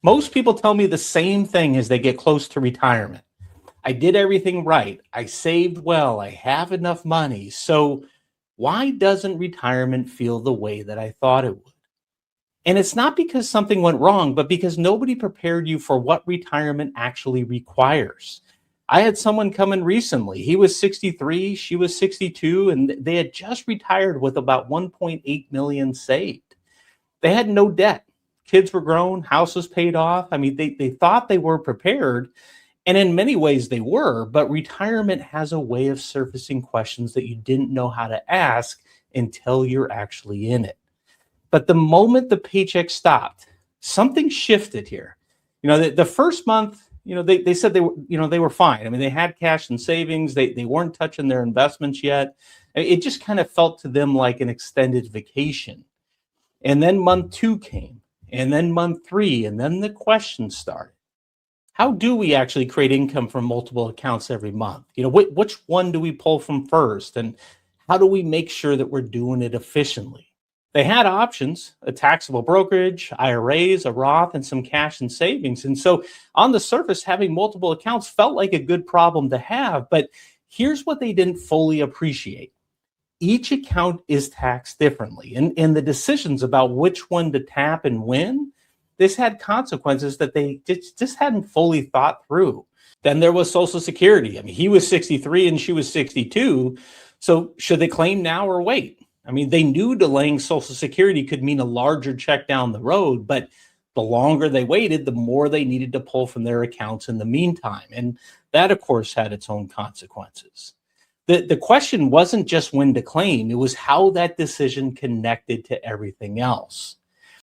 Most people tell me the same thing as they get close to retirement. I did everything right. I saved well. I have enough money. So why doesn't retirement feel the way that I thought it would? And it's not because something went wrong, but because nobody prepared you for what retirement actually requires. I had someone come in recently. He was 63, she was 62, and they had just retired with about 1.8 million saved. They had no debt. Kids were grown, house was paid off. I mean, they thought they were prepared, and in many ways they were, but retirement has a way of surfacing questions that you didn't know how to ask until you're actually in it. But the moment the paycheck stopped, something shifted here. The first month, they said they were fine. I mean, they had cash and savings. They weren't touching their investments yet. It just kind of felt to them like an extended vacation. And then month two came, and then month three, and then the questions started. How do we actually create income from multiple accounts every month? Which one do we pull from first? And how do we make sure that we're doing it efficiently? They had options: a taxable brokerage, IRAs, a Roth, and some cash and savings. And so on the surface, having multiple accounts felt like a good problem to have. But here's what they didn't fully appreciate. Each account is taxed differently. And the decisions about which one to tap and when, this had consequences that they just hadn't fully thought through. Then there was Social Security. I mean, he was 63 and she was 62. So should they claim now or wait? I mean, they knew delaying Social Security could mean a larger check down the road, but the longer they waited, the more they needed to pull from their accounts in the meantime. And that, of course, had its own consequences. The question wasn't just when to claim, it was how that decision connected to everything else.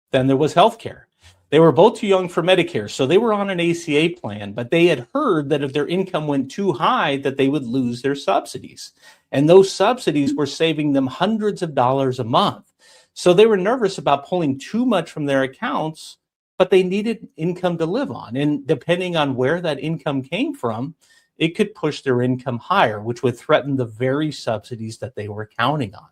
Then there was healthcare. They were both too young for Medicare, so they were on an ACA plan, but they had heard that if their income went too high, that they would lose their subsidies. And those subsidies were saving them hundreds of dollars a month. So they were nervous about pulling too much from their accounts, but they needed income to live on. And depending on where that income came from, it could push their income higher, which would threaten the very subsidies that they were counting on.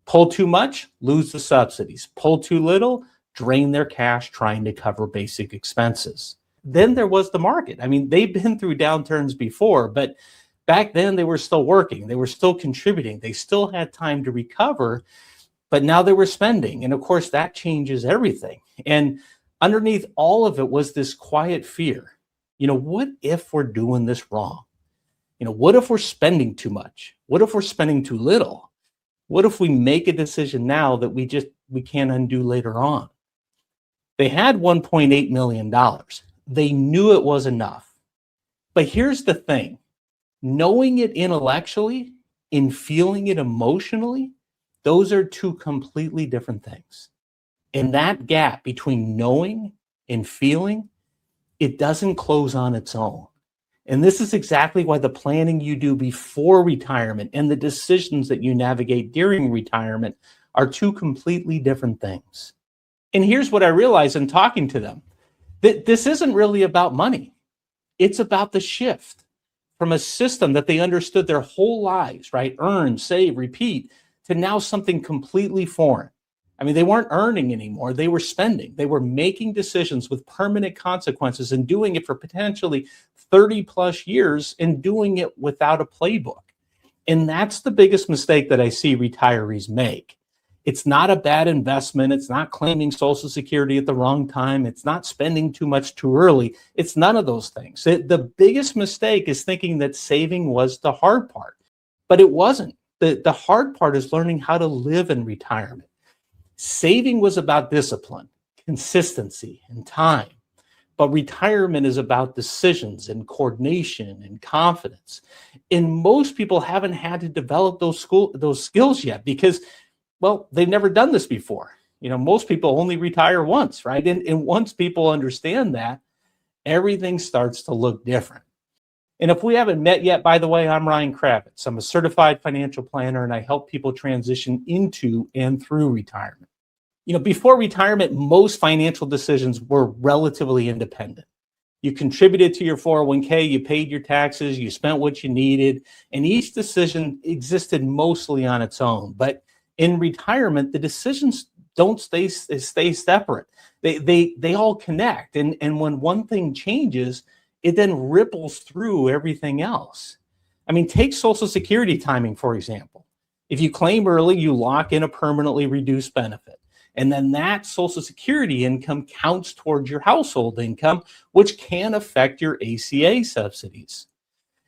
Pull too much, lose the subsidies. Pull too little, drain their cash trying to cover basic expenses. Then there was the market. I mean, they've been through downturns before, but back then they were still working. They were still contributing. They still had time to recover, but now they were spending. And of course, that changes everything. And underneath all of it was this quiet fear. What if we're doing this wrong? What if we're spending too much? What if we're spending too little? What if we make a decision now that we can't undo later on? They had $1.8 million. They knew it was enough. But here's the thing. Knowing it intellectually and feeling it emotionally, those are two completely different things. And that gap between knowing and feeling, it doesn't close on its own. And this is exactly why the planning you do before retirement and the decisions that you navigate during retirement are two completely different things. And here's what I realized in talking to them, that this isn't really about money. It's about the shift from a system that they understood their whole lives, right? Earn, save, repeat, to now something completely foreign. I mean, they weren't earning anymore. They were spending. They were making decisions with permanent consequences and doing it for potentially 30 plus years and doing it without a playbook. And that's the biggest mistake that I see retirees make. It's not a bad investment. It's not claiming Social Security at the wrong time. It's not spending too much too early. It's none of those things. The biggest mistake is thinking that saving was the hard part, but it wasn't. The hard part is learning how to live in retirement. Saving was about discipline, consistency, and time. But retirement is about decisions and coordination and confidence. And most people haven't had to develop those skills yet because, well, they've never done this before. Most people only retire once, right? And once people understand that, everything starts to look different. And if we haven't met yet, by the way, I'm Ryan Kravitz. I'm a certified financial planner, and I help people transition into and through retirement. Before retirement, most financial decisions were relatively independent. You contributed to your 401k, you paid your taxes, you spent what you needed, and each decision existed mostly on its own. But in retirement, the decisions don't stay separate. They all connect. And when one thing changes, it then ripples through everything else. I mean, take Social Security timing, for example. If you claim early, you lock in a permanently reduced benefit. And then that Social Security income counts towards your household income, which can affect your ACA subsidies.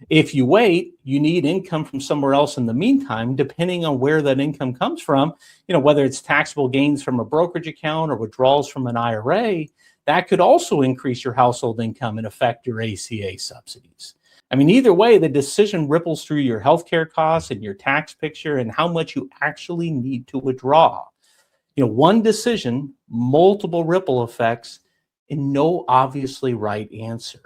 If you wait, you need income from somewhere else in the meantime, depending on where that income comes from, whether it's taxable gains from a brokerage account or withdrawals from an IRA, that could also increase your household income and affect your ACA subsidies. I mean, either way, the decision ripples through your healthcare costs and your tax picture and how much you actually need to withdraw. One decision, multiple ripple effects, and no obviously right answer.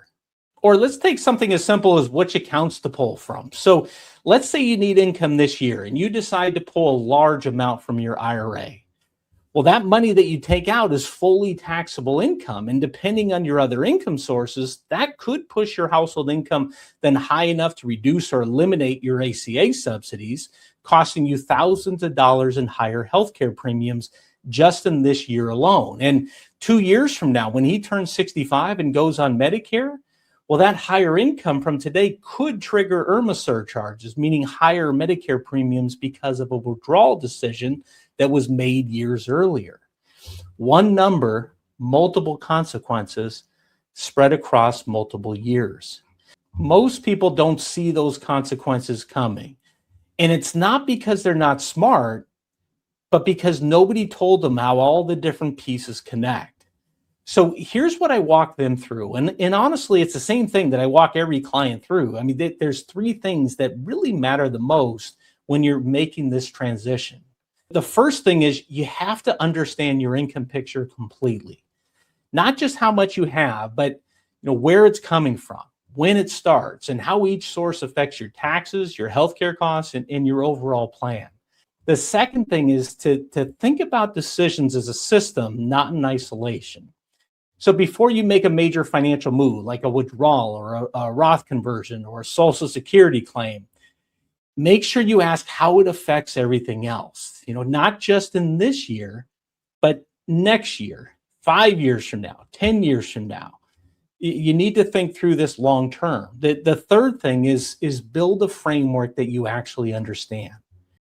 Or let's take something as simple as which accounts to pull from. So let's say you need income this year and you decide to pull a large amount from your IRA. Well, that money that you take out is fully taxable income. And depending on your other income sources, that could push your household income then high enough to reduce or eliminate your ACA subsidies, costing you thousands of dollars in higher healthcare premiums just in this year alone. And 2 years from now, when he turns 65 and goes on Medicare, well, that higher income from today could trigger IRMAA surcharges, meaning higher Medicare premiums because of a withdrawal decision that was made years earlier. One number, multiple consequences spread across multiple years. Most people don't see those consequences coming. And it's not because they're not smart, but because nobody told them how all the different pieces connect. So here's what I walk them through. And honestly, it's the same thing that I walk every client through. I mean, there's 3 things that really matter the most when you're making this transition. The first thing is you have to understand your income picture completely. Not just how much you have, but where it's coming from, when it starts, and how each source affects your taxes, your healthcare costs, and your overall plan. The second thing is to think about decisions as a system, not in isolation. So before you make a major financial move, like a withdrawal or a Roth conversion or a Social Security claim, make sure you ask how it affects everything else, not just in this year, but next year, 5 years from now, 10 years from now. You need to think through this long term. The third thing is build a framework that you actually understand.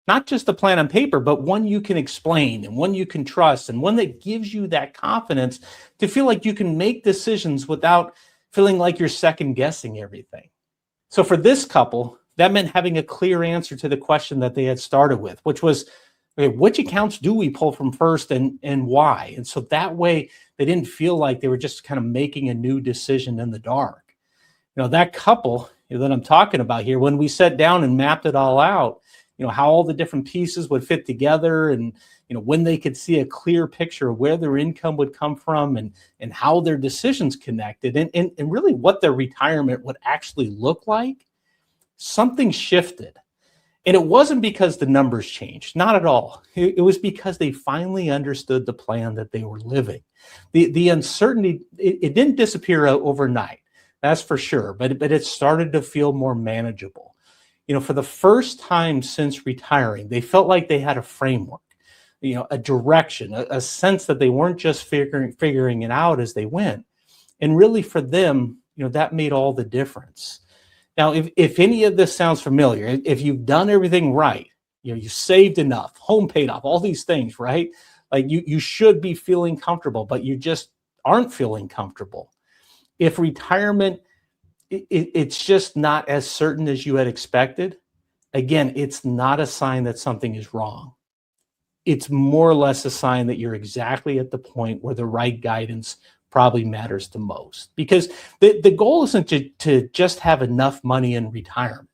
Not just a plan on paper, but one you can explain and one you can trust and one that gives you that confidence to feel like you can make decisions without feeling like you're second guessing everything. So for this couple, that meant having a clear answer to the question that they had started with, which was, okay, which accounts do we pull from first and why? And so that way they didn't feel like they were just kind of making a new decision in the dark. That couple that I'm talking about here, when we sat down and mapped it all out, how all the different pieces would fit together and, when they could see a clear picture of where their income would come from and how their decisions connected and really what their retirement would actually look like, something shifted. And it wasn't because the numbers changed, not at all. It was because they finally understood the plan that they were living. The uncertainty, it didn't disappear overnight, that's for sure, but it started to feel more manageable. For the first time since retiring, they felt like they had a framework, a direction, a sense that they weren't just figuring it out as they went. And really for them, that made all the difference. Now, if any of this sounds familiar, if you've done everything right, you saved enough, home paid off, all these things, right? Like you should be feeling comfortable, but you just aren't feeling comfortable. If retirement, it's just not as certain as you had expected, again, it's not a sign that something is wrong. It's more or less a sign that you're exactly at the point where the right guidance probably matters the most. Because the goal isn't to just have enough money in retirement.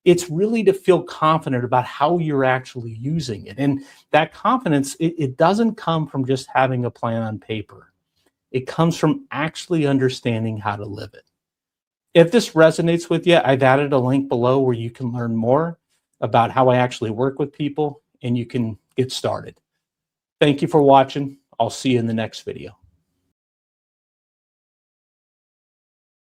It's really to feel confident about how you're actually using it. And that confidence, it doesn't come from just having a plan on paper. It comes from actually understanding how to live it. If this resonates with you, I've added a link below where you can learn more about how I actually work with people and you can get started. Thank you for watching. I'll see you in the next video.